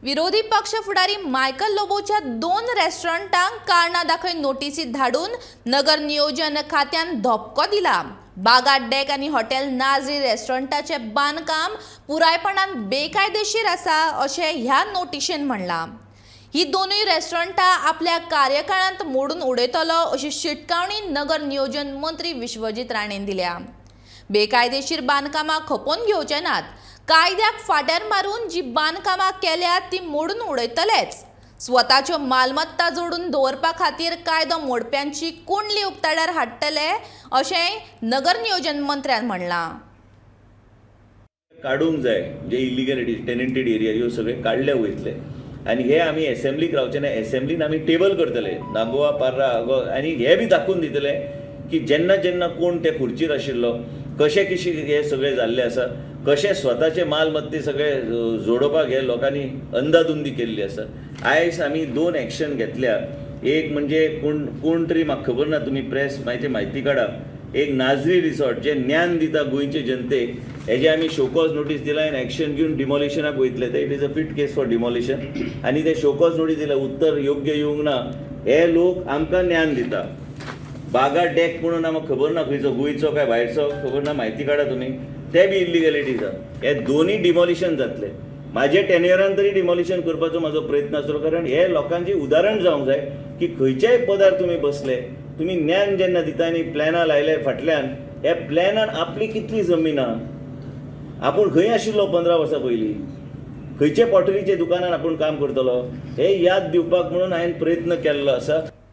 विरोधी पक्ष फुडारी मायकल लोबोच्या 2 रेस्टॉरंटांक कारणां दाखय नोटीसी धाडून नगर नियोजन खात्यान धपको दिला। बागा डेक आणि हॉटेल नाझरी रेस्टॉरंटाचे बांदकाम पुरायपणान बेकायदेशीर आसा अशें ह्या नोटिशेन म्हणला। ही दोनूय रेस्टॉरंटां आपल्या कार्यकाळांत मोडून उडयतलो अशी शिटकावणी नगर नियोजन मंत्री विश्वजीत राणेन दिल्या। बेकायदेशीर बांदकामां खपोवन घेवचे नात, कायद्याक फाटीर मारून जी बांदकामां केल्यात ती मोडून उडयतलेच। स्वताच्यो मालमत्ता जोडून दवरपा खातीर कायदो मोडप्यांची कुंडली उक्ताड्यार हाडटले अशेंय नगर नियोजन मंत्र्यान म्हणलां। काडूंक जाय जे इलिगॅलिटी टेनंटेड एरिया ह्यो सगळे काडले वयतले आनी हे आमी एसेंब्लीक रावचे ना। एसेंब्लीन आमी टेबल करतले नागोवा पार्रा आनी हे बी दाखोवन दितले की जेन्ना जेन्ना कोण ते खुर्चीर आशिल्लो कशे कशे हे सगळे जाल्ले आसा, कशे स्वताचे मालमत्ते सगळे जोडोवपाक हे लोकांनी अंदाधुंदी केल्ली आसा। आयज आमी 2 एक्शन घेतल्या। एक म्हणजे कोण तरी म्हाका खबर ना, तुमी प्रेस म्हायती काडा। एक नाझरी रिसॉर्ट जे ज्ञान दिता गोंयचे जनतेक, हेजे आमी शोकॉज नोटीस दिला आनी एक्शन घेवन डिमॉलिशनाक वयतले। ते it is a fit case for demolition आनी ते शोकॉज नोटीस दिला, उत्तर योग्य येवंक ना। हे लोक आमकां ज्ञान दिता। बागा डेक म्हणून आमकां खबर ना खंयचो, गोंयचो काय भायरचो खबर ना, म्हायती काडा तुमी। ते बी इलिगॅलिटीज आसा। हे दोनूय डिमॉलिशन जातले। म्हाजे टेन्युरान तरी डिमॉलिशन करपाचो म्हाजो प्रयत्न आसलो, कारण हे लोकांची उदाहरण जावंक जाय की खंयच्याय पदार तुमी बसले, तुमी ज्ञान जेन्ना दिता आनी प्लॅनां लायले फाटल्यान, हे प्लॅनान आपली कितली जमीन आहा, आपूण खंय आशिल्लो 15 वर्सां पयलीं, खंयचे पॉटरीचे दुकानान आपूण काम करतलो, हे याद दिवपाक म्हणून हांवें प्रयत्न केल्लो आसा।